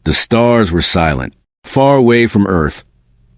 The stars were silent, far away from Earth.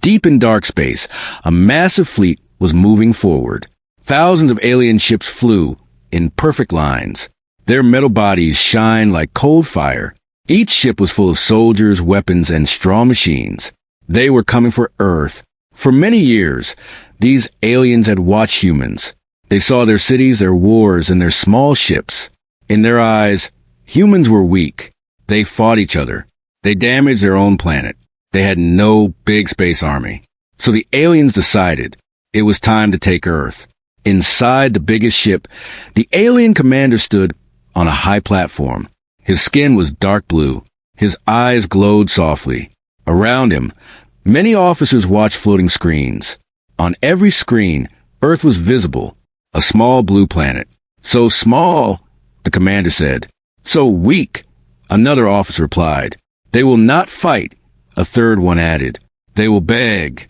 Deep in dark space, a massive fleet was moving forward. Thousands of alien ships flew in perfect lines. Their metal bodies shined like cold fire. Each ship was full of soldiers, weapons, and strong machines. They were coming for Earth. For many years, these aliens had watched humans. They saw their cities, their wars, and their small ships. In their eyes, humans were weak. They fought each other. They damaged their own planet. They had no big space army. So the aliens decided it was time to take Earth. Inside the biggest ship, the alien commander stood on a high platform. His skin was dark blue. His eyes glowed softly. Around him, many officers watched floating screens. On every screen, Earth was visible, a small blue planet. So small, the commander said. So weak, another officer replied. They will not fight, a third one added. They will beg.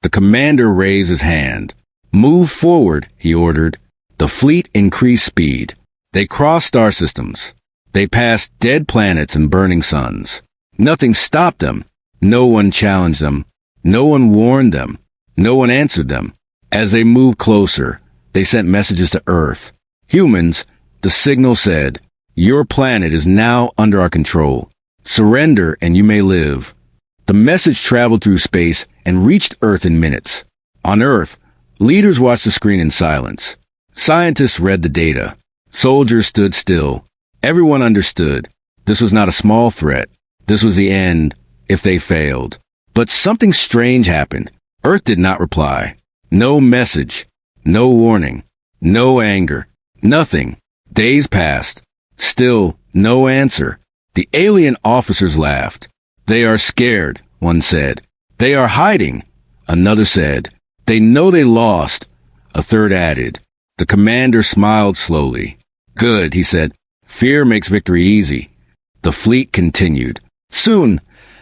The commander raised his hand. Move forward, he ordered. The fleet increased speed. They crossed star systems. They passed dead planets and burning suns. Nothing stopped them. No one challenged them. No one warned them. No one answered them. As they moved closer, they sent messages to Earth. Humans, the signal said, your planet is now under our control. Surrender and you may live. The message traveled through space and reached Earth in minutes. On Earth, leaders watched the screen in silence. Scientists read the data. Soldiers stood still. Everyone understood. This was not a small threat. This was the end, if they failed. But something strange happened. Earth did not reply. No message. No warning. No anger. Nothing. Days passed. Still, no answer. The alien officers laughed. They are scared, one said. They are hiding, another said. They know they lost, a third added. The commander smiled slowly. Good, he said. Fear makes victory easy. The fleet continued. Soon,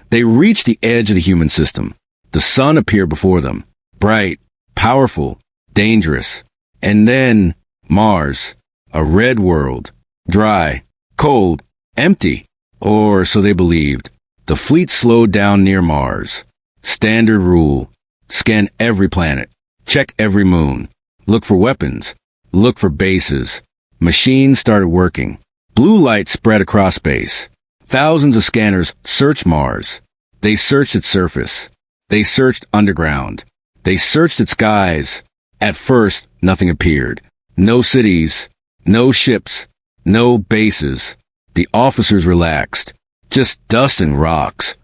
they reached the edge of the human system. The sun appeared before them. Bright, powerful, dangerous. And then, Mars. A red world. Dry, cold, empty. Or so they believed. The fleet slowed down near Mars. Standard rule. Scan every planet. Check every moon. Look for weapons. Look for bases. Machines started working. Blue light spread across space. Thousands of scanners searched Mars. They searched its surface. They searched underground. They searched its skies. At first, nothing appeared. No cities. No ships. No bases. The officers relaxed. Just dust and rocks.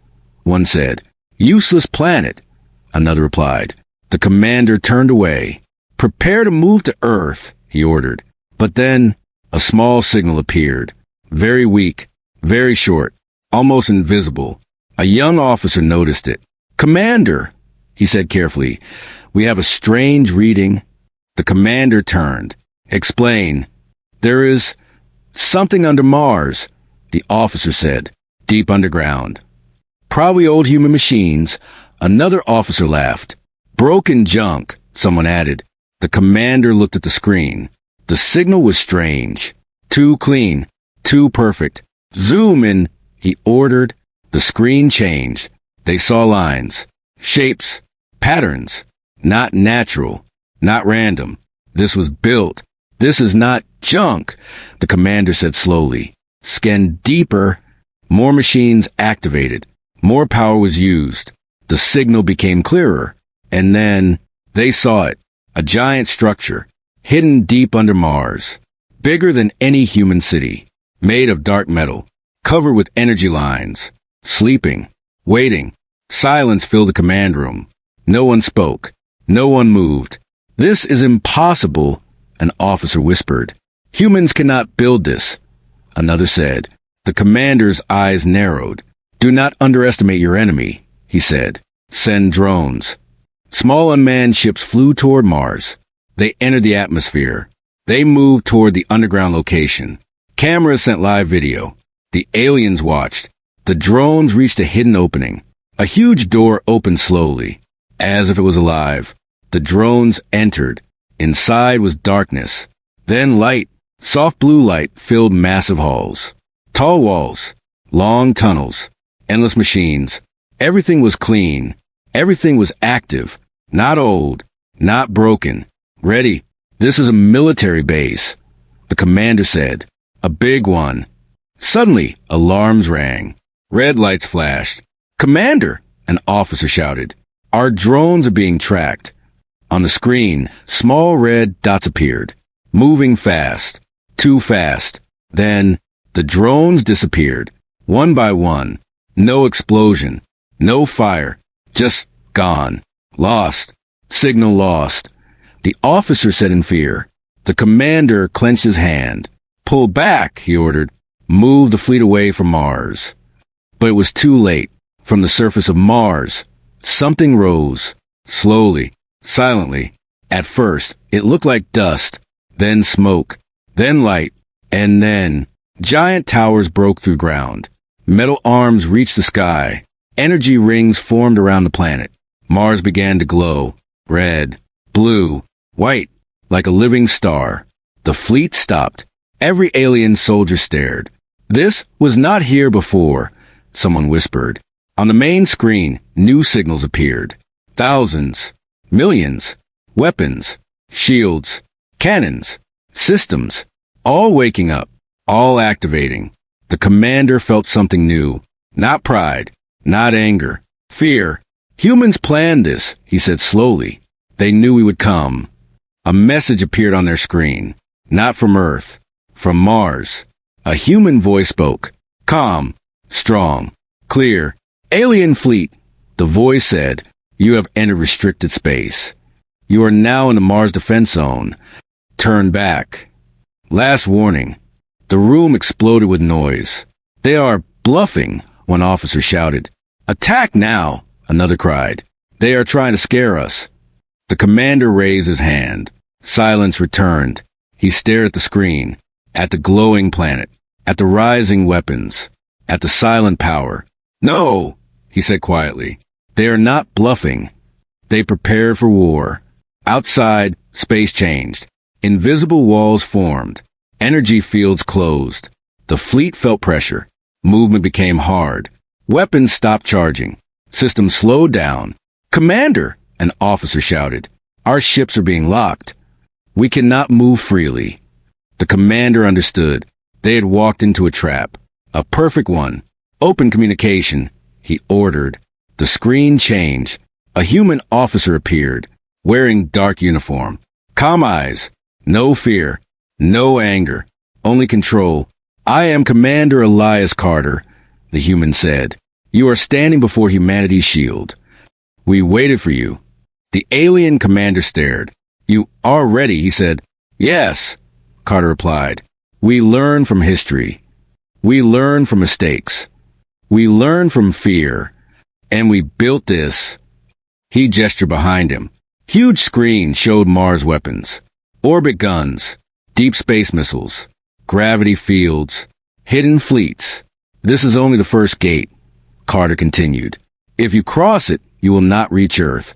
One said, useless planet. Another replied. The commander turned away. Prepare to move to Earth, he ordered. But then, a small signal appeared. Very weak, very short, almost invisible. A young officer noticed it. Commander, he said carefully, we have a strange reading. The commander turned. Explain. There is something under Mars, the officer said. Deep underground. Probably old human machines. Another officer laughed. Broken junk, someone added. The commander looked at the screen. The signal was strange. Too clean. Too perfect. Zoom in, he ordered. The screen changed. They saw lines. Shapes. Patterns. Not natural. Not random. This was built. This is not junk, the commander said slowly. Scan deeper. More machines activated. More power was used. The signal became clearer. And then, they saw it. A giant structure. Hidden deep under Mars. Bigger than any human city. Made of dark metal. Covered with energy lines. Sleeping. Waiting. Silence filled the command room. No one spoke. No one moved. This is impossible, an officer whispered. Humans cannot build this, another said. The commander's eyes narrowed. Do not underestimate your enemy, he said. Send drones. Small unmanned ships flew toward Mars. They entered the atmosphere. They moved toward the underground location. Cameras sent live video. The aliens watched. The drones reached a hidden opening. A huge door opened slowly, as if it was alive. The drones entered. Inside was darkness. Then light, soft blue light, filled massive halls. Tall walls, long tunnels. endless machines. Everything was clean. Everything was active. Not old. Not broken. Ready. This is a military base, the commander said. A big one. Suddenly, alarms rang. Red lights flashed. Commander, an officer shouted. Our drones are being tracked. On the screen, small red dots appeared, moving fast. Too fast. Then, the drones disappeared, one by one. No explosion. No fire. Just gone. Lost. Signal lost. The officer said in fear. The commander clenched his hand. Pull back, he ordered. Move the fleet away from Mars. But it was too late. From the surface of Mars, something rose. Slowly. Silently. At first, it looked like dust. Then smoke. Then light. And then, giant towers broke through ground. Metal arms reached the sky. Energy rings formed around the planet. Mars began to glow. Red. Blue. White. Like a living star. The fleet stopped. Every alien soldier stared. This was not here before, someone whispered. On the main screen, new signals appeared. Thousands. Millions. Weapons. Shields. Cannons. Systems. All waking up. All activating. The commander felt something new. Not pride. Not anger. Fear. Humans planned this, he said slowly. They knew we would come. A message appeared on their screen. Not from Earth. From Mars. A human voice spoke. Calm. Strong. Clear. Alien fleet. The voice said, you have entered restricted space. You are now in the Mars defense zone. Turn back. Last warning. The room exploded with noise. They are bluffing, one officer shouted. Attack now, another cried. They are trying to scare us. The commander raised his hand. Silence returned. He stared at the screen, at the glowing planet, at the rising weapons, at the silent power. No, he said quietly. They are not bluffing. They prepared for war. Outside, space changed. Invisible walls formed. Energy fields closed. The fleet felt pressure. Movement became hard. Weapons stopped charging. Systems slowed down. Commander, an officer shouted. Our ships are being locked. We cannot move freely. The commander understood. They had walked into a trap. A perfect one. Open communication, he ordered. The screen changed. A human officer appeared, wearing dark uniform. Calm eyes. No fear. No anger. Only control. I am Commander Elias Carter, the human said. You are standing before humanity's shield. We waited for you. The alien commander stared. You are ready, he said. Yes, Carter replied. We learn from history. We learn from mistakes. We learn from fear. And we built this. He gestured behind him. Huge screen showed Mars weapons. Orbit guns. Deep space missiles. Gravity fields. Hidden fleets. This is only the first gate, Carter continued. If you cross it, you will not reach Earth.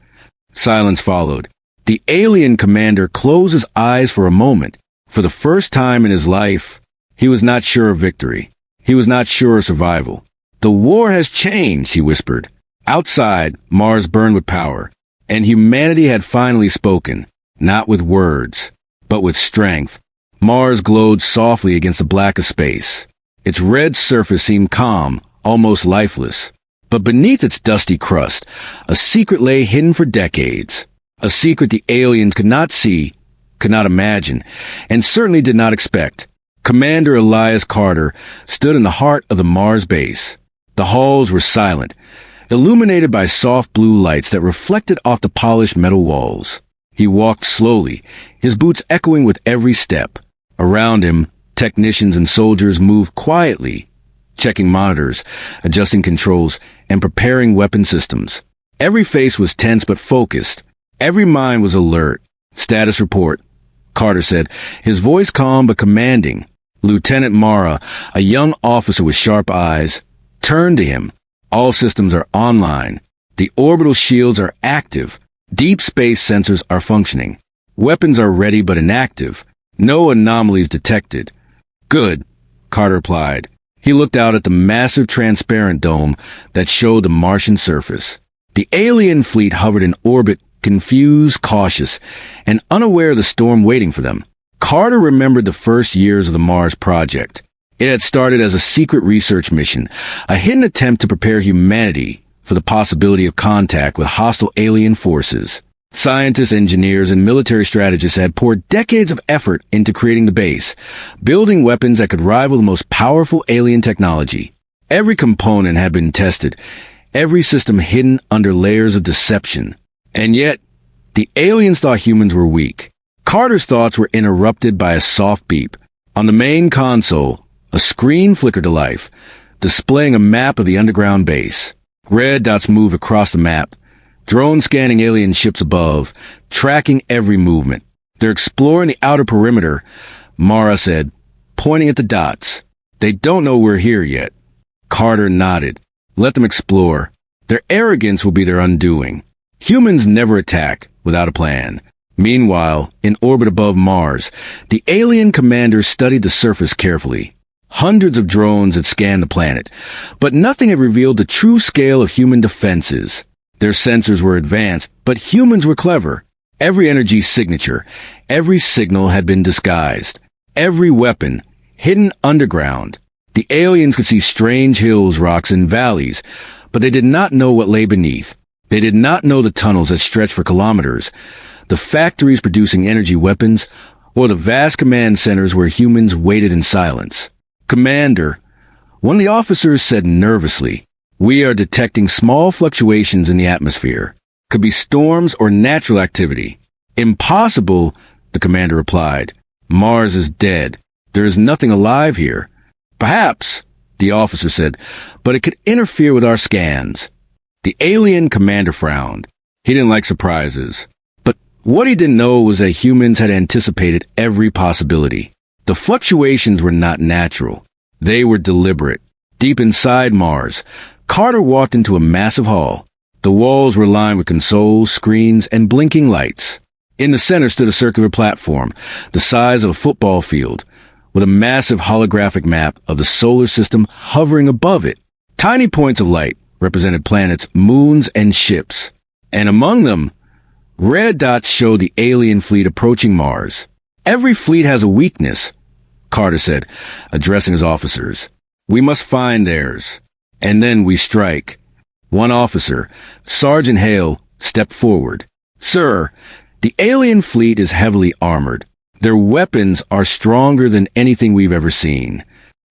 Silence followed. The alien commander closed his eyes for a moment. For the first time in his life, he was not sure of victory. He was not sure of survival. The war has changed, he whispered. Outside, Mars burned with power, and humanity had finally spoken, not with words, but with strength. Mars glowed softly against the black of space. Its red surface seemed calm, almost lifeless. But beneath its dusty crust, a secret lay hidden for decades. A secret the aliens could not see, could not imagine, and certainly did not expect. Commander Elias Carter stood in the heart of the Mars base. The halls were silent, illuminated by soft blue lights that reflected off the polished metal walls. He walked slowly, his boots echoing with every step. Around him, technicians and soldiers moved quietly, checking monitors, adjusting controls, and preparing weapon systems. Every face was tense but focused. Every mind was alert. Status report, Carter said, his voice calm but commanding. Lieutenant Mara, a young officer with sharp eyes, turned to him. All systems are online. The orbital shields are active. Deep space sensors are functioning. Weapons are ready but inactive. No anomalies detected. Good, Carter replied. He looked out at the massive transparent dome that showed the Martian surface. The alien fleet hovered in orbit, confused, cautious, and unaware of the storm waiting for them. Carter remembered the first years of the Mars project. It had started as a secret research mission, a hidden attempt to prepare humanity for the possibility of contact with hostile alien forces. Scientists, engineers, and military strategists had poured decades of effort into creating the base, building weapons that could rival the most powerful alien technology. Every component had been tested, every system hidden under layers of deception. And yet, the aliens thought humans were weak. Carter's thoughts were interrupted by a soft beep. On the main console, a screen flickered to life, displaying a map of the underground base. Red dots moved across the map, drones scanning alien ships above, tracking every movement. They're exploring the outer perimeter, Mara said, pointing at the dots. They don't know we're here yet. Carter nodded. Let them explore. Their arrogance will be their undoing. Humans never attack without a plan. Meanwhile, in orbit above Mars, the alien commander studied the surface carefully. Hundreds of drones had scanned the planet, but nothing had revealed the true scale of human defenses. Their sensors were advanced, but humans were clever. Every energy signature, every signal had been disguised. Every weapon, hidden underground. The aliens could see strange hills, rocks, and valleys, but they did not know what lay beneath. They did not know the tunnels that stretched for kilometers, the factories producing energy weapons, or the vast command centers where humans waited in silence. Commander, one of the officers said nervously, we are detecting small fluctuations in the atmosphere. Could be storms or natural activity. Impossible, the commander replied. Mars is dead. There is nothing alive here. Perhaps, the officer said, but it could interfere with our scans. The alien commander frowned. He didn't like surprises. But what he didn't know was that humans had anticipated every possibility. The fluctuations were not natural. They were deliberate. Deep inside Mars, Carter walked into a massive hall. The walls were lined with consoles, screens, and blinking lights. In the center stood a circular platform, the size of a football field, with a massive holographic map of the solar system hovering above it. Tiny points of light represented planets, moons, and ships. And among them, red dots showed the alien fleet approaching Mars. Every fleet has a weakness, Carter said, addressing his officers. We must find theirs, and then we strike. One officer, Sergeant Hale, stepped forward. Sir, the alien fleet is heavily armored. Their weapons are stronger than anything we've ever seen.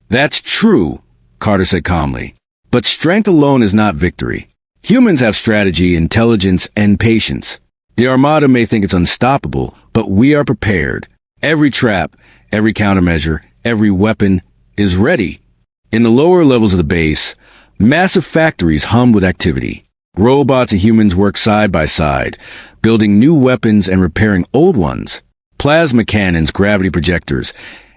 That's true, Carter said calmly. But strength alone is not victory. Humans have strategy, intelligence, and patience. The Armada may think it's unstoppable, but we are prepared. Every trap, every countermeasure, every weapon is ready. In the lower levels of the base, massive factories hummed with activity. Robots and humans worked side by side, building new weapons and repairing old ones. Plasma cannons, gravity projectors,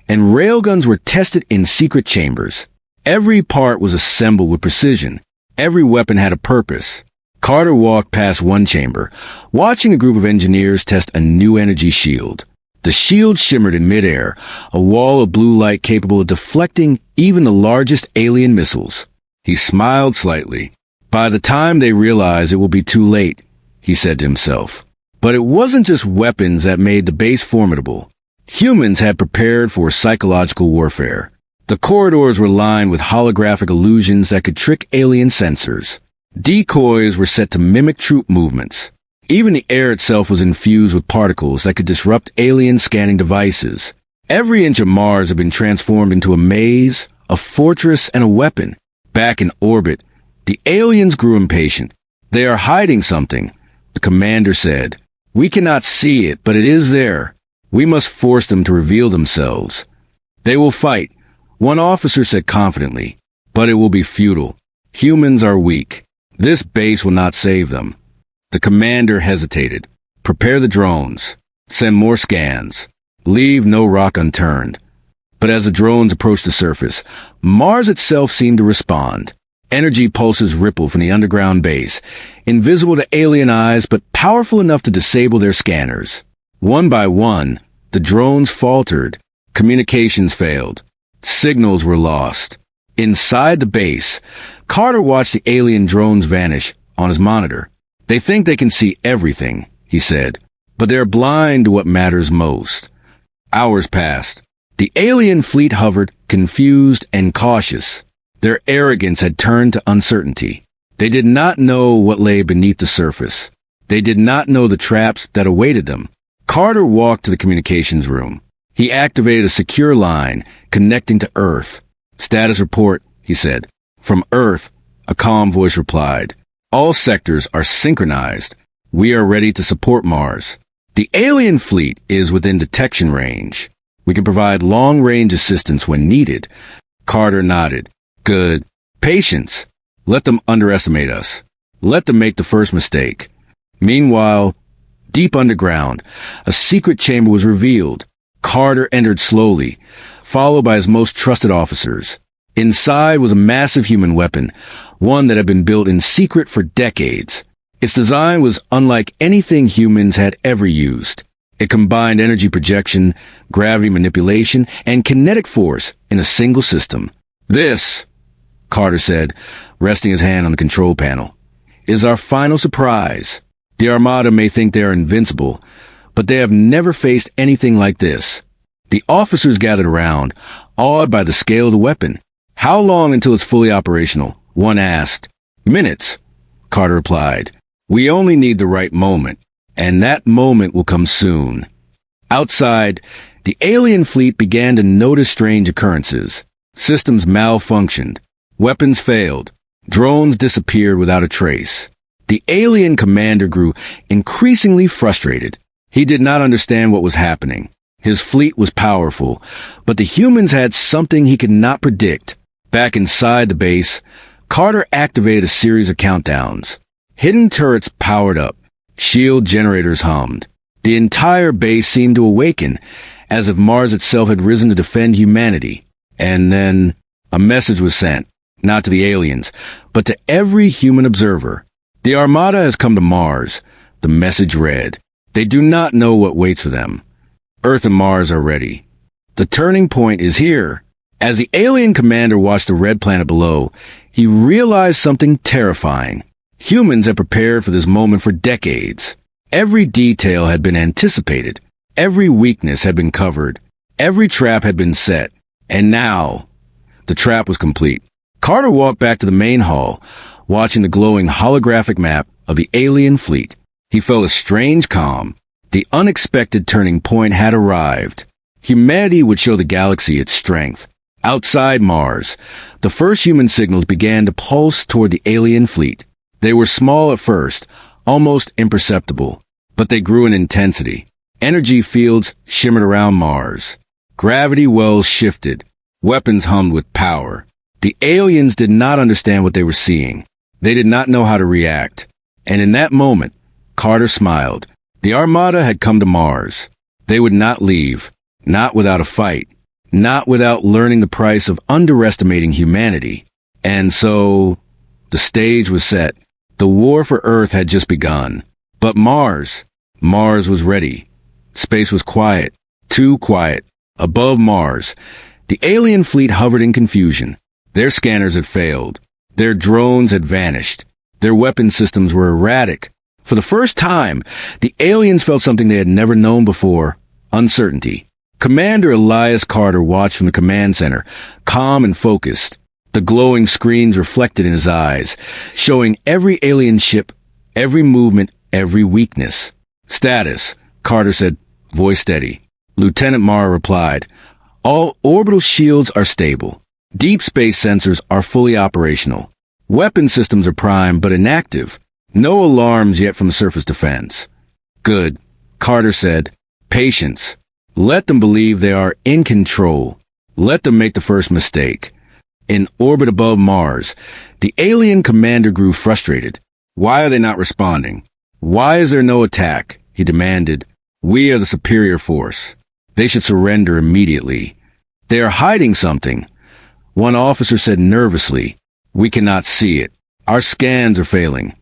and railguns were tested in secret chambers. Every part was assembled with precision. Every weapon had a purpose. Carter walked past one chamber, watching a group of engineers test a new energy shield. The shield shimmered in midair, a wall of blue light capable of deflecting even the largest alien missiles. He smiled slightly. By the time they realize it will be too late, he said to himself. But it wasn't just weapons that made the base formidable. Humans had prepared for psychological warfare. The corridors were lined with holographic illusions that could trick alien sensors. Decoys were set to mimic troop movements. Even the air itself was infused with particles that could disrupt alien scanning devices. Every inch of Mars had been transformed into a maze, a fortress, and a weapon. Back in orbit, the aliens grew impatient. They are hiding something, the commander said. We cannot see it, but it is there. We must force them to reveal themselves. They will fight, one officer said confidently, but it will be futile. Humans are weak. This base will not save them. The commander hesitated. Prepare the drones. Send more scans. Leave no rock unturned. But as the drones approached the surface, Mars itself seemed to respond. Energy pulses rippled from the underground base, invisible to alien eyes but powerful enough to disable their scanners. One by one, the drones faltered. Communications failed. Signals were lost. Inside the base, Carter watched the alien drones vanish on his monitor. They think they can see everything, he said, but they're blind to what matters most. Hours passed. The alien fleet hovered, confused and cautious. Their arrogance had turned to uncertainty. They did not know what lay beneath the surface. They did not know the traps that awaited them. Carter walked to the communications room. He activated a secure line connecting to Earth. "Status report," he said. From Earth, a calm voice replied. "All sectors are synchronized. We are ready to support Mars. The alien fleet is within detection range. We can provide long-range assistance when needed." Carter nodded. "Good. Patience. Let them underestimate us. Let them make the first mistake." Meanwhile, deep underground, a secret chamber was revealed. Carter entered slowly, followed by his most trusted officers. Inside was a massive human weapon, one that had been built in secret for decades. Its design was unlike anything humans had ever used. It combined energy projection, gravity manipulation, and kinetic force in a single system. "This," Carter said, resting his hand on the control panel, "is our final surprise. The Armada may think they are invincible, but they have never faced anything like this." The officers gathered around, awed by the scale of the weapon. "How long until it's fully operational?" one asked. "Minutes," Carter replied. "We only need the right moment, and that moment will come soon." Outside, the alien fleet began to notice strange occurrences. Systems malfunctioned. Weapons failed. Drones disappeared without a trace. The alien commander grew increasingly frustrated. He did not understand what was happening. His fleet was powerful, but the humans had something he could not predict. Back inside the base, Carter activated a series of countdowns. Hidden turrets powered up. Shield generators hummed. The entire base seemed to awaken, as if Mars itself had risen to defend humanity. And then a message was sent, not to the aliens, but to every human observer. "The Armada has come to Mars," the message read. "They do not know what waits for them. Earth and Mars are ready. The turning point is here." As the alien commander watched the red planet below, he realized something terrifying. Humans had prepared for this moment for decades. Every detail had been anticipated. Every weakness had been covered. Every trap had been set. And now, the trap was complete. Carter walked back to the main hall, watching the glowing holographic map of the alien fleet. He felt a strange calm. The unexpected turning point had arrived. Humanity would show the galaxy its strength. Outside Mars, the first human signals began to pulse toward the alien fleet. They were small at first, almost imperceptible, but they grew in intensity. Energy fields shimmered around Mars. Gravity wells shifted. Weapons hummed with power. The aliens did not understand what they were seeing. They did not know how to react. And in that moment, Carter smiled. The Armada had come to Mars. They would not leave, not without a fight. Not without learning the price of underestimating humanity. And so, the stage was set. The war for Earth had just begun. But Mars was ready. Space was quiet, too quiet. Above Mars, the alien fleet hovered in confusion. Their scanners had failed. Their drones had vanished. Their weapon systems were erratic. For the first time, the aliens felt something they had never known before: uncertainty. Commander Elias Carter watched from the command center, calm and focused. The glowing screens reflected in his eyes, showing every alien ship, every movement, every weakness. "Status," Carter said, voice steady. Lieutenant Mara replied, "All orbital shields are stable. Deep space sensors are fully operational. Weapon systems are primed but inactive. No alarms yet from surface defense." "Good," Carter said. "Patience. Let them believe they are in control. Let them make the first mistake." In orbit above Mars, the alien commander grew frustrated. "Why are they not responding? Why is there no attack?" he demanded. "We are the superior force. They should surrender immediately." "They are hiding something," one officer said nervously. "We cannot see it. Our scans are failing."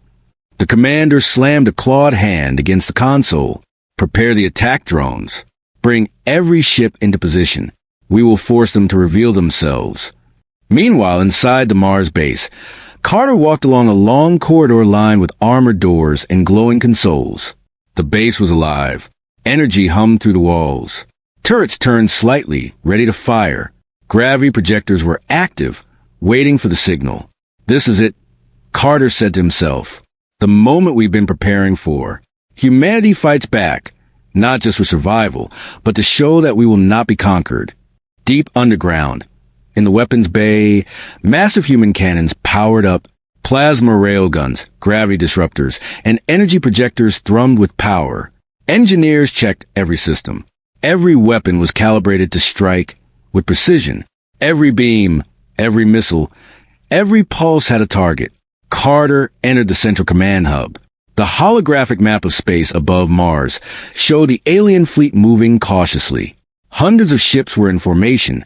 The commander slammed a clawed hand against the console. "Prepare the attack drones. Bring every ship into position. We will force them to reveal themselves." Meanwhile, inside the Mars base, Carter walked along a long corridor lined with armored doors and glowing consoles. The base was alive. Energy hummed through the walls. Turrets turned slightly, ready to fire. Gravity projectors were active, waiting for the signal. This is it, Carter said to himself. The moment we've been preparing for. Humanity fights back, not just for survival, but to show that we will not be conquered. Deep underground, in the weapons bay, massive human cannons powered up, plasma railguns, gravity disruptors, and energy projectors thrummed with power. Engineers checked every system. Every weapon was calibrated to strike with precision. Every beam, every missile, every pulse had a target. Carter entered the central command hub. The holographic map of space above Mars showed the alien fleet moving cautiously. Hundreds of ships were in formation,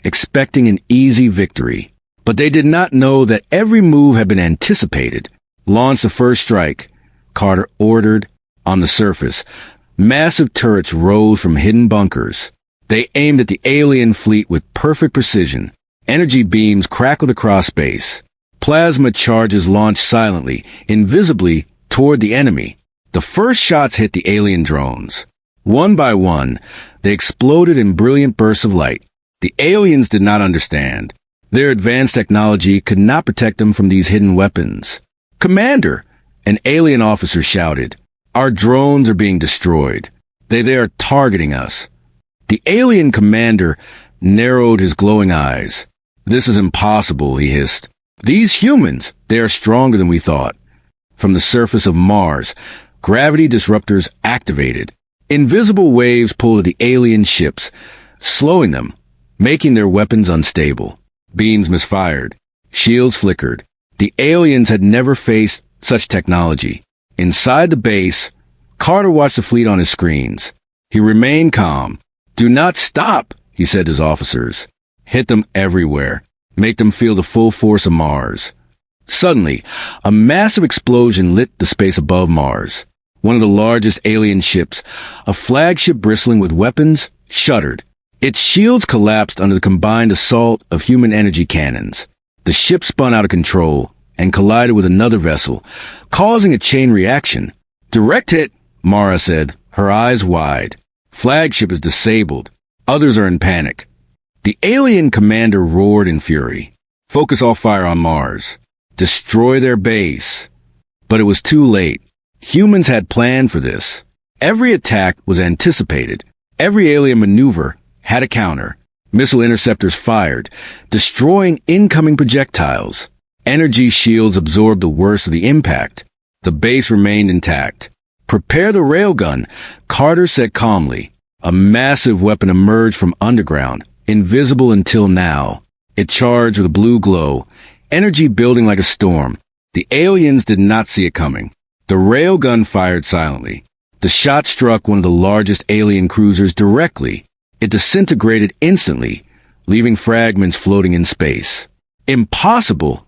expecting an easy victory. But they did not know that every move had been anticipated. Launch the first strike, Carter ordered. On the surface, massive turrets rose from hidden bunkers. They aimed at the alien fleet with perfect precision. Energy beams crackled across space. Plasma charges launched silently, invisibly, toward the enemy. The first shots hit the alien drones. One by one, they exploded in brilliant bursts of light. The aliens did not understand. Their advanced technology could not protect them from these hidden weapons. "Commander!" an alien officer shouted. "Our drones are being destroyed. They are targeting us." The alien commander narrowed his glowing eyes. "This is impossible," he hissed. "These humans, they are stronger than we thought." From the surface of Mars, gravity disruptors activated. Invisible waves pulled at the alien ships, slowing them, making their weapons unstable. Beams misfired. Shields flickered. The aliens had never faced such technology. Inside the base, Carter watched the fleet on his screens. He remained calm. "Do not stop," he said to his officers. "Hit them everywhere. Make them feel the full force of Mars." Suddenly, a massive explosion lit the space above Mars. One of the largest alien ships, a flagship bristling with weapons, shuddered. Its shields collapsed under the combined assault of human energy cannons. The ship spun out of control and collided with another vessel, causing a chain reaction. "Direct hit," Mara said, her eyes wide. "Flagship is disabled. Others are in panic." The alien commander roared in fury. "Focus all fire on Mars. Destroy their base." But it was too late. Humans had planned for this. Every attack was anticipated. Every alien maneuver had a counter. Missile interceptors fired, destroying incoming projectiles. Energy shields absorbed the worst of the impact. The base remained intact. "Prepare the railgun," Carter said calmly. A massive weapon emerged from underground, invisible until now. It charged with a blue glow, energy building like a storm. The aliens did not see it coming. The railgun fired silently. The shot struck one of the largest alien cruisers directly. It disintegrated instantly, leaving fragments floating in space. "Impossible!"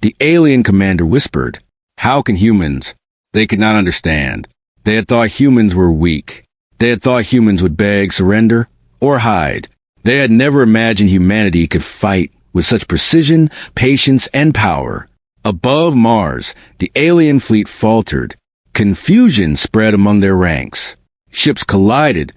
the alien commander whispered. "How can humans?" They could not understand. They had thought humans were weak. They had thought humans would beg, surrender, or hide. They had never imagined humanity could fight with such precision, patience, and power. Above Mars, the alien fleet faltered. Confusion spread among their ranks. Ships collided,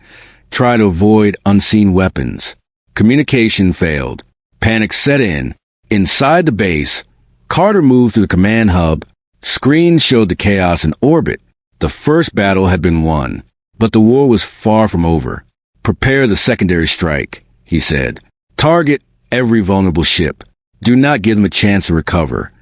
trying to avoid unseen weapons. Communication failed. Panic set in. Inside the base, Carter moved through the command hub. Screens showed the chaos in orbit. The first battle had been won, but the war was far from over. "Prepare the secondary strike," he said. "Target every vulnerable ship. Do not give them a chance to recover."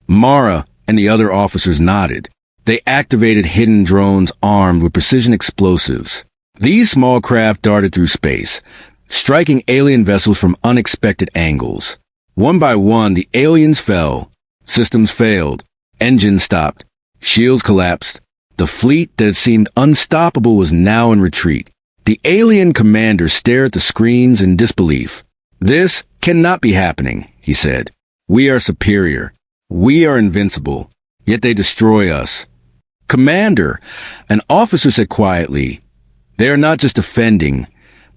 Mara and the other officers nodded. They activated hidden drones armed with precision explosives. These small craft darted through space, striking alien vessels from unexpected angles. One by one, the aliens fell. Systems failed. Engines stopped. Shields collapsed. The fleet that seemed unstoppable was now in retreat. The alien commander stared at the screens in disbelief. "This cannot be happening," he said. "We are superior. We are invincible. Yet they destroy us." "Commander," an officer said quietly, "they are not just defending.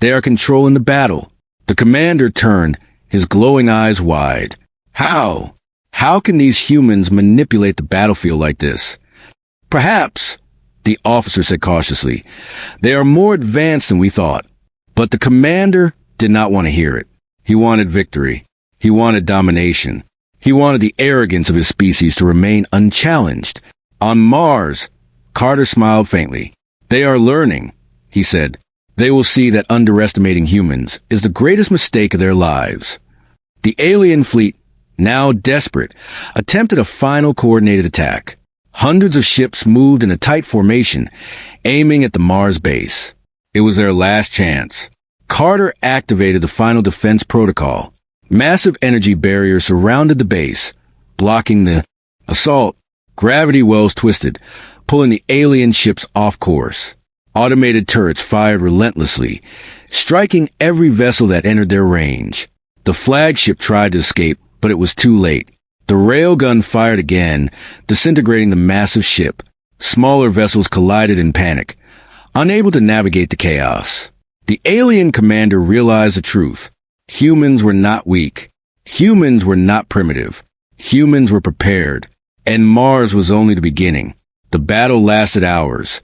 They are controlling the battle." The commander turned, his glowing eyes wide. How? How can these humans manipulate the battlefield like this? Perhaps, the officer said cautiously, they are more advanced than we thought. But the commander did not want to hear it. He wanted victory. He wanted domination. He wanted the arrogance of his species to remain unchallenged. On Mars, Carter smiled faintly. They are learning, he said. They will see that underestimating humans is the greatest mistake of their lives. The alien fleet, now desperate, attempted a final coordinated attack. Hundreds of ships moved in a tight formation, aiming at the Mars base. It was their last chance. Carter activated the final defense protocol. Massive energy barriers surrounded the base, blocking the assault. Gravity wells twisted, pulling the alien ships off course. Automated turrets fired relentlessly, striking every vessel that entered their range. The flagship tried to escape, but it was too late. The railgun fired again, disintegrating the massive ship. Smaller vessels collided in panic, unable to navigate the chaos. The alien commander realized the truth. Humans were not weak. Humans were not primitive. Humans were prepared. And Mars was only the beginning. The battle lasted hours,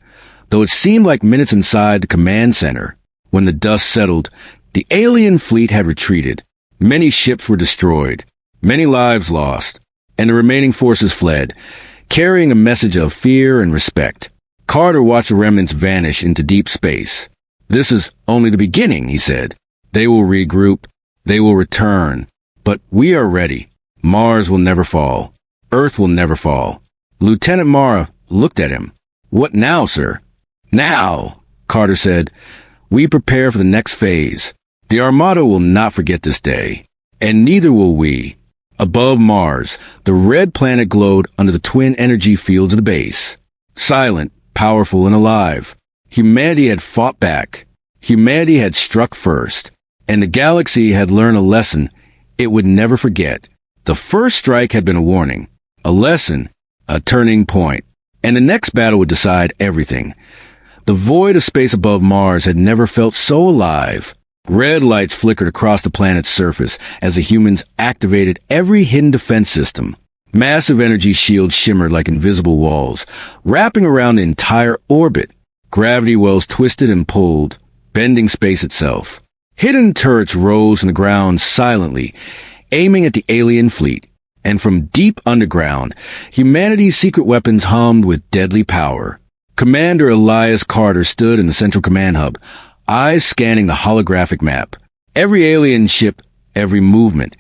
though it seemed like minutes inside the command center. When the dust settled, the alien fleet had retreated. Many ships were destroyed, many lives lost, and the remaining forces fled, carrying a message of fear and respect. Carter watched the remnants vanish into deep space. This is only the beginning, he said. They will regroup. They will return. But we are ready. Mars will never fall. Earth will never fall. Lieutenant Mara looked at him. What now, sir? Now, Carter said. We prepare for the next phase. The Armada will not forget this day. And neither will we. Above Mars, the red planet glowed under the twin energy fields of the base. Silent, powerful, and alive. Humanity had fought back. Humanity had struck first. And the galaxy had learned a lesson it would never forget. The first strike had been a warning, a lesson, a turning point. And the next battle would decide everything. The void of space above Mars had never felt so alive. Red lights flickered across the planet's surface as the humans activated every hidden defense system. Massive energy shields shimmered like invisible walls, wrapping around the entire orbit. Gravity wells twisted and pulled, bending space itself. Hidden turrets rose from the ground silently, aiming at the alien fleet. And from deep underground, humanity's secret weapons hummed with deadly power. Commander Elias Carter stood in the central command hub, eyes scanning the holographic map. Every alien ship, every movement,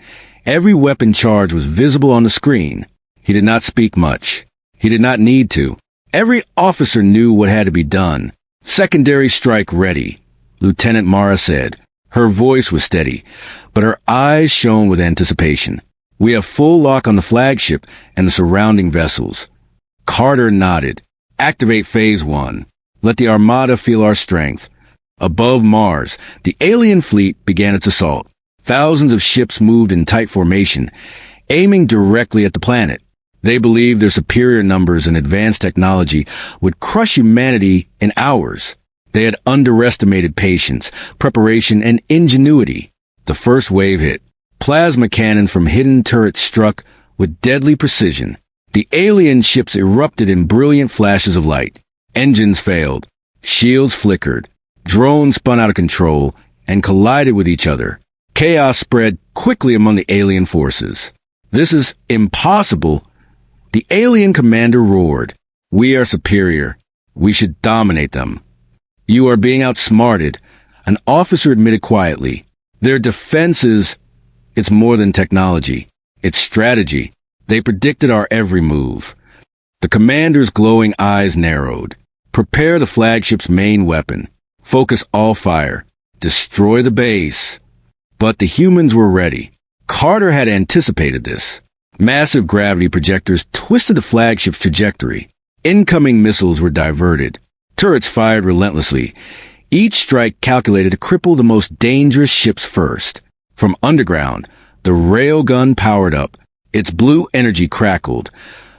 every weapon charge was visible on the screen. He did not speak much. He did not need to. Every officer knew what had to be done. Secondary strike ready, Lieutenant Mara said. Her voice was steady, but her eyes shone with anticipation. We have full lock on the flagship and the surrounding vessels. Carter nodded. Activate Phase 1. Let the Armada feel our strength. Above Mars, the alien fleet began its assault. Thousands of ships moved in tight formation, aiming directly at the planet. They believed their superior numbers and advanced technology would crush humanity in hours. They had underestimated patience, preparation, and ingenuity. The first wave hit. Plasma cannon from hidden turrets struck with deadly precision. The alien ships erupted in brilliant flashes of light. Engines failed. Shields flickered. Drones spun out of control and collided with each other. Chaos spread quickly among the alien forces. This is impossible. The alien commander roared. We are superior. We should dominate them. You are being outsmarted, an officer admitted quietly. Their defenses, it's more than technology. It's strategy. They predicted our every move. The commander's glowing eyes narrowed. Prepare the flagship's main weapon. Focus all fire. Destroy the base. But the humans were ready. Carter had anticipated this. Massive gravity projectors twisted the flagship's trajectory. Incoming missiles were diverted. Turrets fired relentlessly. Each strike calculated to cripple the most dangerous ships first. From underground, the railgun powered up. Its blue energy crackled,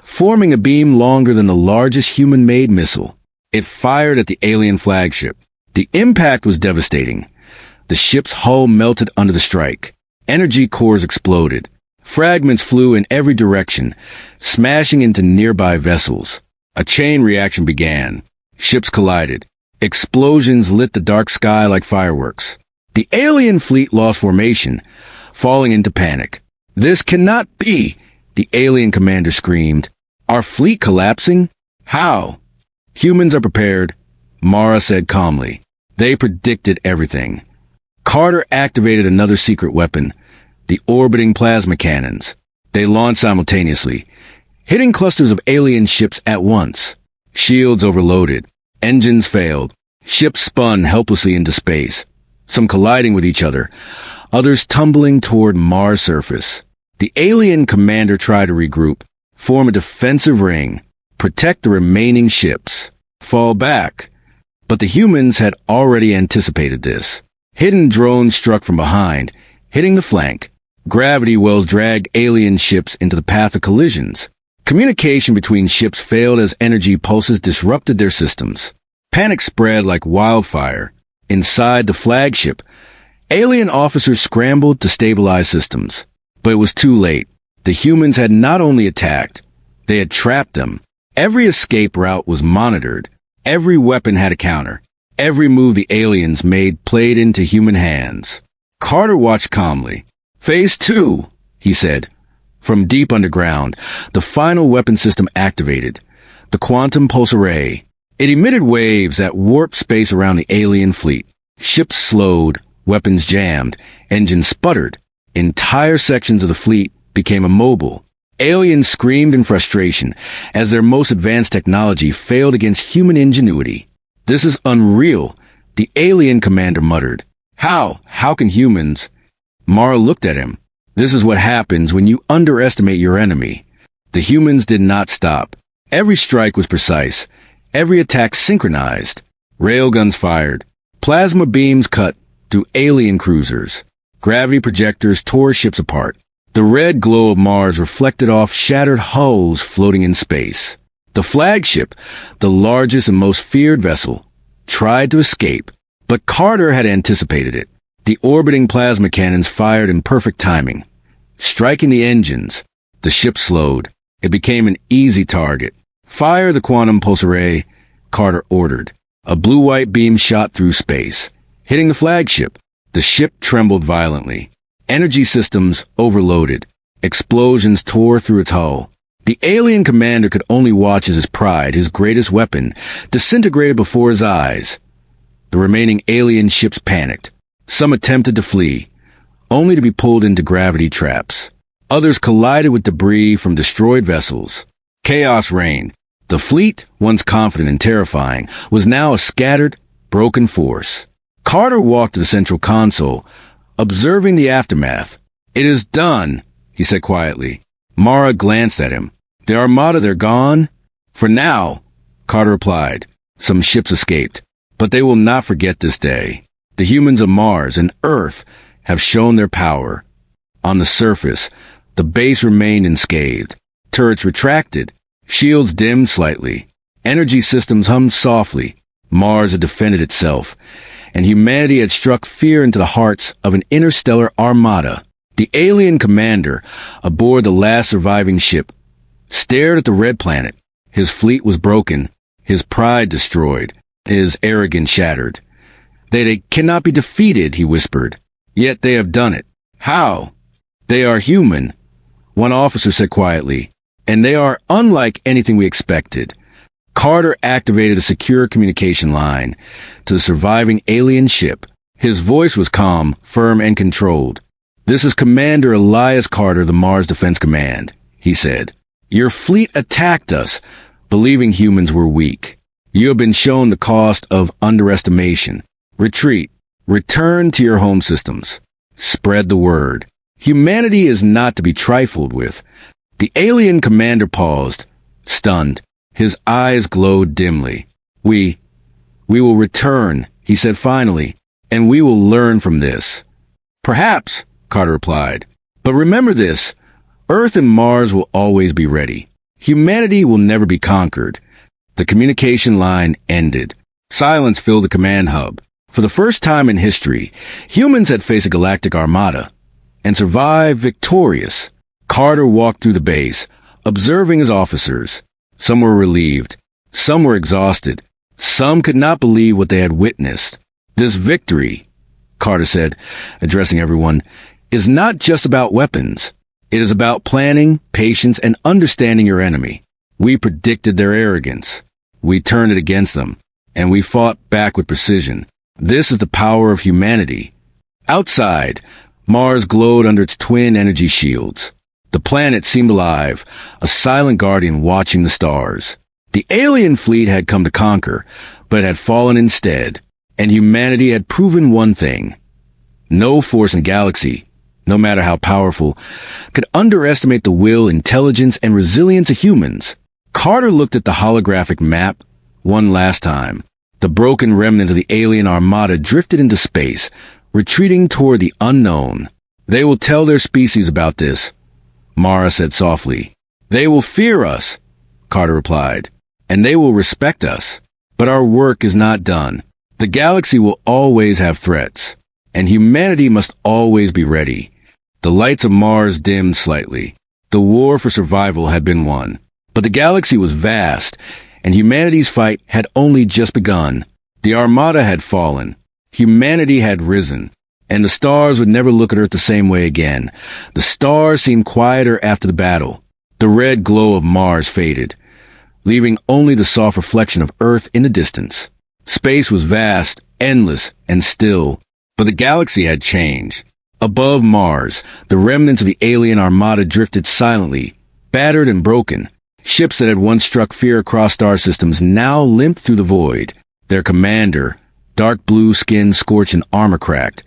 forming a beam longer than the largest human-made missile. It fired at the alien flagship. The impact was devastating. The ship's hull melted under the strike. Energy cores exploded. Fragments flew in every direction, smashing into nearby vessels. A chain reaction began. Ships collided. Explosions lit the dark sky like fireworks. The alien fleet lost formation, falling into panic. "This cannot be!" the alien commander screamed. "Our fleet collapsing? How?" "Humans are prepared," Mara said calmly. They predicted everything. Carter activated another secret weapon, the orbiting plasma cannons. They launched simultaneously, hitting clusters of alien ships at once. Shields overloaded. Engines failed. Ships spun helplessly into space, some colliding with each other, others tumbling toward Mars' surface. The alien commander tried to regroup, form a defensive ring, protect the remaining ships, fall back. But the humans had already anticipated this. Hidden drones struck from behind, hitting the flank. Gravity wells dragged alien ships into the path of collisions. Communication between ships failed as energy pulses disrupted their systems. Panic spread like wildfire. Inside the flagship, alien officers scrambled to stabilize systems. But it was too late. The humans had not only attacked, they had trapped them. Every escape route was monitored. Every weapon had a counter. Every move the aliens made played into human hands. Carter watched calmly. "Phase 2, he said. From deep underground, the final weapon system activated. The quantum pulse array. It emitted waves that warped space around the alien fleet. Ships slowed, weapons jammed, engines sputtered. Entire sections of the fleet became immobile. Aliens screamed in frustration as their most advanced technology failed against human ingenuity. "This is unreal," the alien commander muttered. How can humans?" Mara looked at him. "This is what happens when you underestimate your enemy." The humans did not stop. Every strike was precise. Every attack synchronized. Railguns fired. Plasma beams cut through alien cruisers. Gravity projectors tore ships apart. The red glow of Mars reflected off shattered hulls floating in space. The flagship, the largest and most feared vessel, tried to escape, but Carter had anticipated it. The orbiting plasma cannons fired in perfect timing. Striking the engines, the ship slowed. It became an easy target. "Fire the quantum pulse array," Carter ordered. A blue-white beam shot through space, hitting the flagship. The ship trembled violently. Energy systems overloaded. Explosions tore through its hull. The alien commander could only watch as his pride, his greatest weapon, disintegrated before his eyes. The remaining alien ships panicked. Some attempted to flee, only to be pulled into gravity traps. Others collided with debris from destroyed vessels. Chaos reigned. The fleet, once confident and terrifying, was now a scattered, broken force. Carter walked to the central console, observing the aftermath. "It is done," he said quietly. Mara glanced at him. "The Armada, they're gone?" "For now," Carter replied. "Some ships escaped, but they will not forget this day. The humans of Mars and Earth have shown their power." On the surface, the base remained unscathed. Turrets retracted. Shields dimmed slightly. Energy systems hummed softly. Mars had defended itself, and humanity had struck fear into the hearts of an interstellar armada. The alien commander, aboard the last surviving ship, stared at the red planet. His fleet was broken, his pride destroyed, his arrogance shattered. They cannot be defeated," he whispered. "Yet they have done it. How?" "They are human," one officer said quietly, "and they are unlike anything we expected." Carter activated a secure communication line to the surviving alien ship. His voice was calm, firm, and controlled. "This is Commander Elias Carter, the Mars Defense Command," he said. "Your fleet attacked us, believing humans were weak. You have been shown the cost of underestimation. Retreat. Return to your home systems. Spread the word. Humanity is not to be trifled with." The alien commander paused, stunned. His eyes glowed dimly. We will return," he said finally, "and we will learn from this." "Perhaps," Carter replied. "But remember this, Earth and Mars will always be ready. Humanity will never be conquered." The communication line ended. Silence filled the command hub. For the first time in history, humans had faced a galactic armada, and survive victorious. Carter walked through the base, observing his officers. Some were relieved. Some were exhausted. Some could not believe what they had witnessed. This victory, Carter said, addressing everyone, is not just about weapons. It is about planning, patience, and understanding your enemy. We predicted their arrogance. We turned it against them, and we fought back with precision. This is the power of humanity. Outside, Mars glowed under its twin energy shields. The planet seemed alive, a silent guardian watching the stars. The alien fleet had come to conquer, but had fallen instead, and humanity had proven one thing. No force in galaxy, no matter how powerful, could underestimate the will, intelligence, and resilience of humans. Carter looked at the holographic map one last time. The broken remnant of the alien Armada drifted into space, retreating toward the unknown. They will tell their species about this, Mara said softly. They will fear us, Carter replied, and they will respect us. But our work is not done. The galaxy will always have threats, and humanity must always be ready. The lights of Mars dimmed slightly. The war for survival had been won. But the galaxy was vast, and humanity's fight had only just begun. The Armada had fallen. Humanity had risen, and the stars would never look at Earth the same way again. The stars seemed quieter after the battle. The red glow of Mars faded, leaving only the soft reflection of Earth in the distance. Space was vast, endless, and still, but the galaxy had changed. Above Mars, the remnants of the alien Armada drifted silently, battered and broken. Ships that had once struck fear across star systems now limped through the void. Their commander, dark blue skin scorched and armor cracked,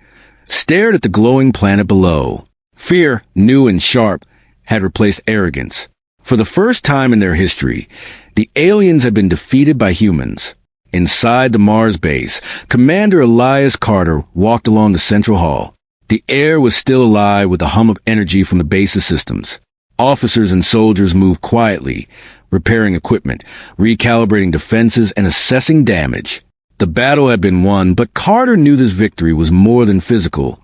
stared at the glowing planet below. Fear, new and sharp, had replaced arrogance. For the first time in their history, the aliens had been defeated by humans. Inside the Mars base, Commander Elias Carter walked along the central hall. The air was still alive with the hum of energy from the base's systems. Officers and soldiers moved quietly, repairing equipment, recalibrating defenses, and assessing damage. The battle had been won, but Carter knew this victory was more than physical.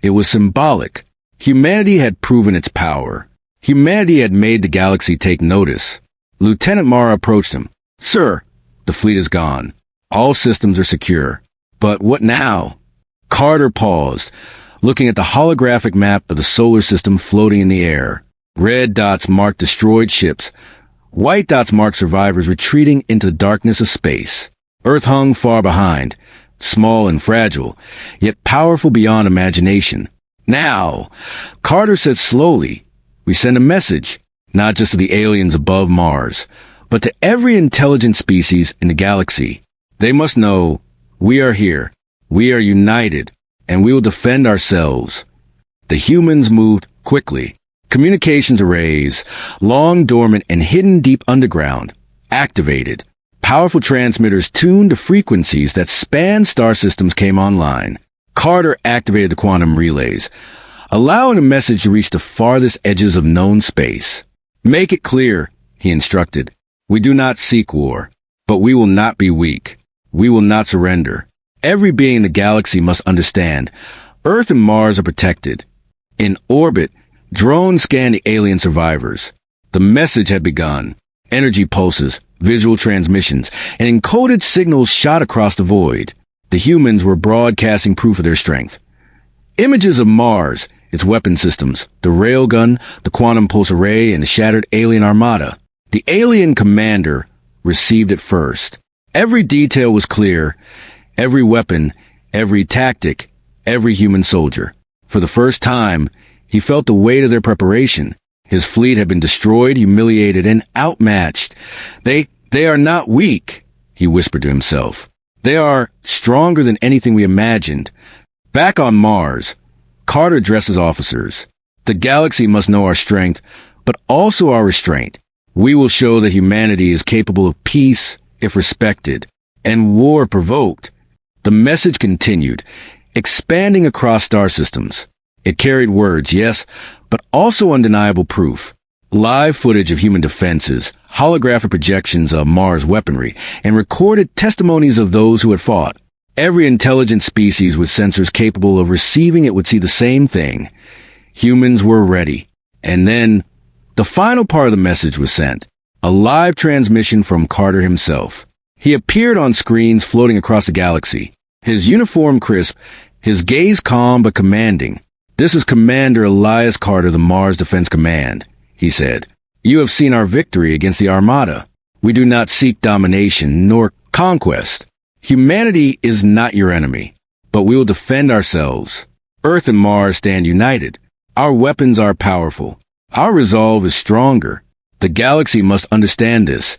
It was symbolic. Humanity had proven its power. Humanity had made the galaxy take notice. Lieutenant Mara approached him. "Sir, the fleet is gone. All systems are secure. But what now?" Carter paused, looking at the holographic map of the solar system floating in the air. Red dots marked destroyed ships. White dots marked survivors retreating into the darkness of space. Earth hung far behind, small and fragile, yet powerful beyond imagination. "Now," Carter said slowly, "we send a message, not just to the aliens above Mars, but to every intelligent species in the galaxy. They must know we are here, we are united, and we will defend ourselves." The humans moved quickly. Communications arrays, long dormant and hidden deep underground, activated. Powerful transmitters tuned to frequencies that spanned star systems came online. Carter activated the quantum relays, allowing the message to reach the farthest edges of known space. "Make it clear," he instructed. "We do not seek war, but we will not be weak. We will not surrender. Every being in the galaxy must understand. Earth and Mars are protected." In orbit, drones scanned the alien survivors. The message had begun. Energy pulses, visual transmissions, and encoded signals shot across the void. The humans were broadcasting proof of their strength. Images of Mars, its weapon systems, the railgun, the quantum pulse array, and the shattered alien armada. The alien commander received it first. Every detail was clear. Every weapon, every tactic, every human soldier. For the first time, he felt the weight of their preparation. His fleet had been destroyed, humiliated, and outmatched. They are not weak, he whispered to himself. They are stronger than anything we imagined. Back on Mars, Carter addressed his officers. "The galaxy must know our strength, but also our restraint. We will show that humanity is capable of peace if respected, and war provoked." The message continued, expanding across star systems. It carried words, yes, but also undeniable proof. Live footage of human defenses, holographic projections of Mars weaponry, and recorded testimonies of those who had fought. Every intelligent species with sensors capable of receiving it would see the same thing. Humans were ready. And then, the final part of the message was sent. A live transmission from Carter himself. He appeared on screens floating across the galaxy. His uniform crisp, his gaze calm but commanding. "This is Commander Elias Carter, the Mars Defense Command," he said. "You have seen our victory against the Armada. We do not seek domination nor conquest. Humanity is not your enemy, but we will defend ourselves. Earth and Mars stand united. Our weapons are powerful. Our resolve is stronger. The galaxy must understand this.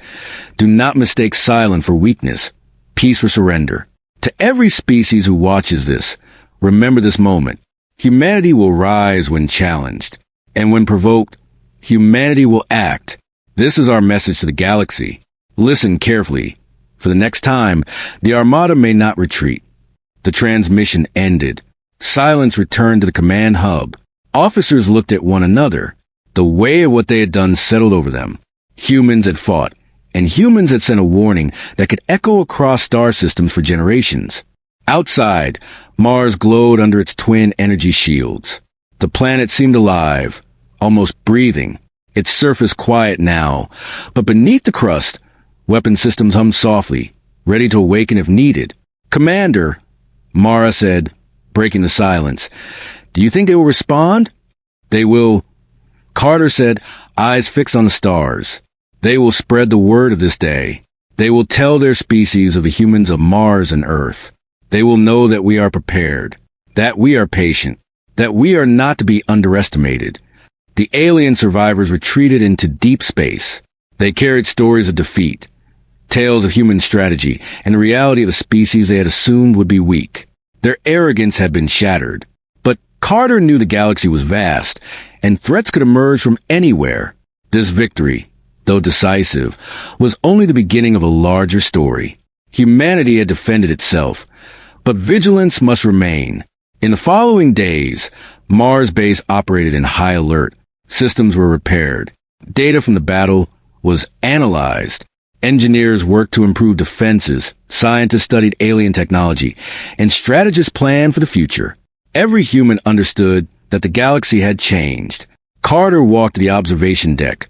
Do not mistake silence for weakness, peace for surrender. To every species who watches this, remember this moment. Humanity will rise when challenged, and when provoked, humanity will act. This is our message to the galaxy. Listen carefully. For the next time, the Armada may not retreat." The transmission ended. Silence returned to the command hub. Officers looked at one another. The weight of what they had done settled over them. Humans had fought, and humans had sent a warning that could echo across star systems for generations. Outside, Mars glowed under its twin energy shields. The planet seemed alive, almost breathing, its surface quiet now, but beneath the crust, weapon systems hummed softly, ready to awaken if needed. "Commander," Mara said, breaking the silence, "do you think they will respond?" "They will," Carter said, eyes fixed on the stars. "They will spread the word of this day. They will tell their species of the humans of Mars and Earth. They will know that we are prepared, that we are patient, that we are not to be underestimated." The alien survivors retreated into deep space. They carried stories of defeat, tales of human strategy, and the reality of a species they had assumed would be weak. Their arrogance had been shattered. But Carter knew the galaxy was vast, and threats could emerge from anywhere. This victory, though decisive, was only the beginning of a larger story. Humanity had defended itself, but vigilance must remain. In the following days, Mars base operated in high alert. Systems were repaired. Data from the battle was analyzed. Engineers worked to improve defenses, scientists studied alien technology, and strategists planned for the future. Every human understood that the galaxy had changed. Carter walked to the observation deck,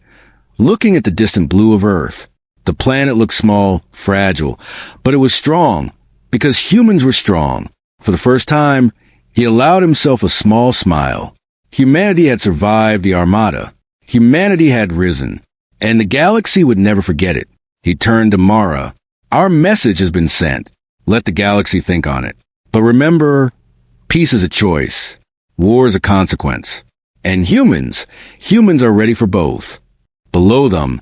looking at the distant blue of Earth. The planet looked small, fragile, but it was strong, because humans were strong. For the first time, he allowed himself a small smile. Humanity had survived the Armada. Humanity had risen, and the galaxy would never forget it. He turned to Mara. "Our message has been sent. Let the galaxy think on it. But remember, peace is a choice. War is a consequence. And humans are ready for both." Below them,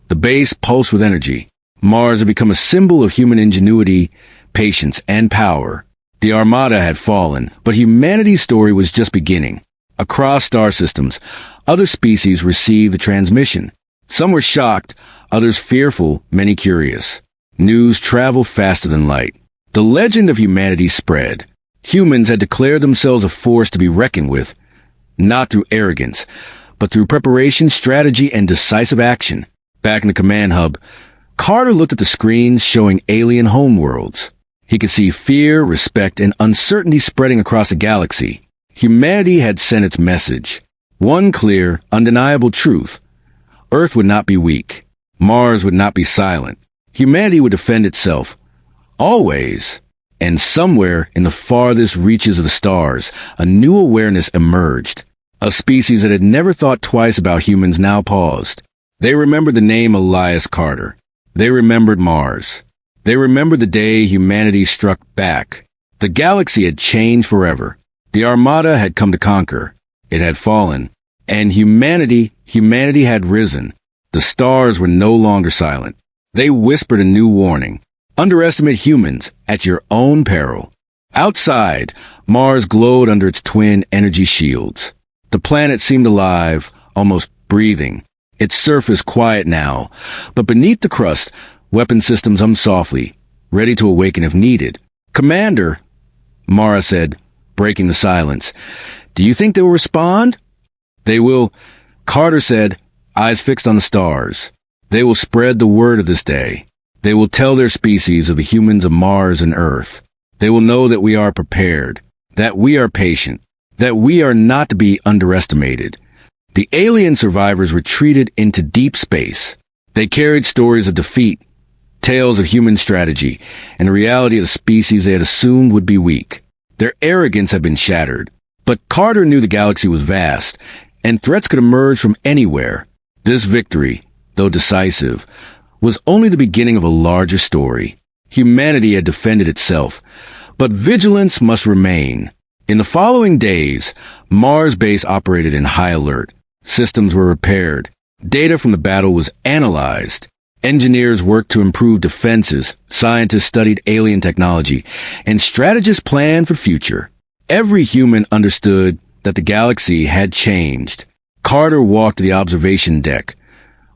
the base pulsed with energy. Mars had become a symbol of human ingenuity, patience, and power. The Armada had fallen, but humanity's story was just beginning. Across star systems, other species received the transmission. Some were shocked, others fearful, many curious. News traveled faster than light. The legend of humanity spread. Humans had declared themselves a force to be reckoned with, not through arrogance, but through preparation, strategy, and decisive action. Back in the command hub, Carter looked at the screens showing alien homeworlds. He could see fear, respect, and uncertainty spreading across the galaxy. Humanity had sent its message. One clear, undeniable truth. Earth would not be weak. Mars would not be silent. Humanity would defend itself. Always. And somewhere in the farthest reaches of the stars, a new awareness emerged. A species that had never thought twice about humans now paused. They remembered the name Elias Carter. They remembered Mars. They remembered the day humanity struck back. The galaxy had changed forever. The Armada had come to conquer. It had fallen. And humanity had risen. The stars were no longer silent. They whispered a new warning. Underestimate humans at your own peril. Outside, Mars glowed under its twin energy shields. The planet seemed alive, almost breathing. Its surface quiet now, but beneath the crust, weapon systems hummed softly, ready to awaken if needed. "Commander," Mara said, breaking the silence, "do you think they will respond?" "They will," Carter said, eyes fixed on the stars. "They will spread the word of this day. They will tell their species of the humans of Mars and Earth. They will know that we are prepared, that we are patient, that we are not to be underestimated. The alien survivors retreated into deep space. They carried stories of defeat, tales of human strategy, and the reality of the species they had assumed would be weak. Their arrogance had been shattered. But Carter knew the galaxy was vast, and threats could emerge from anywhere. This victory, though decisive, was only the beginning of a larger story. Humanity had defended itself, but vigilance must remain. In the following days, Mars base operated in high alert. Systems were repaired. Data from the battle was analyzed. Engineers worked to improve defenses, scientists studied alien technology, and strategists planned for the future. Every human understood that the galaxy had changed. Carter walked to the observation deck,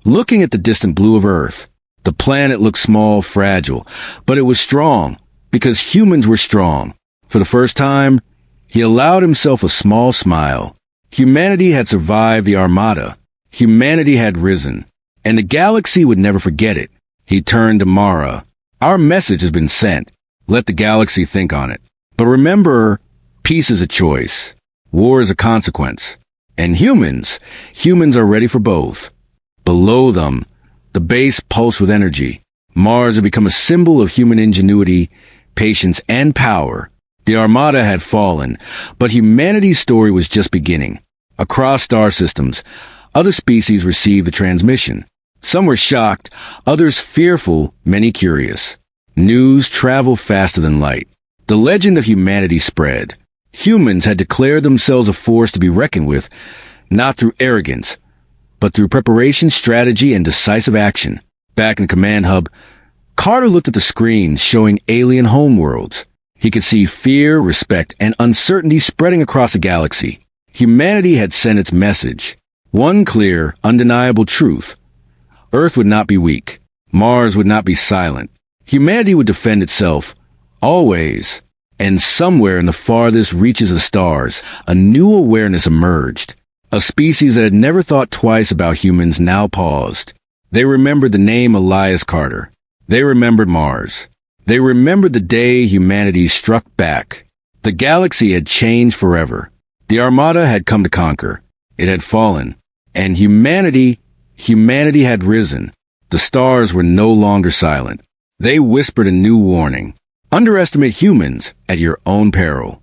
looking at the distant blue of Earth. The planet looked small, fragile, but it was strong, because humans were strong. For the first time, he allowed himself a small smile. Humanity had survived the Armada. Humanity had risen, and the galaxy would never forget it. He turned to Mara. Our message has been sent. Let the galaxy think on it. But remember, peace is a choice. War is a consequence. And humans are ready for both. Below them, the base pulsed with energy. Mars had become a symbol of human ingenuity, patience, and power. The Armada had fallen, but humanity's story was just beginning. Across star systems, other species received the transmission. Some were shocked, others fearful, many curious. News traveled faster than light. The legend of humanity spread. Humans had declared themselves a force to be reckoned with, not through arrogance, but through preparation, strategy, and decisive action. Back in the command hub, Carter looked at the screens showing alien homeworlds. He could see fear, respect, and uncertainty spreading across the galaxy. Humanity had sent its message. One clear, undeniable truth. Earth would not be weak. Mars would not be silent. Humanity would defend itself, always. And somewhere in the farthest reaches of stars, a new awareness emerged. A species that had never thought twice about humans now paused. They remembered the name Elias Carter. They remembered Mars. They remembered the day humanity struck back. The galaxy had changed forever. The Armada had come to conquer. It had fallen. And humanity had risen. The stars were no longer silent. They whispered a new warning. Underestimate humans at your own peril.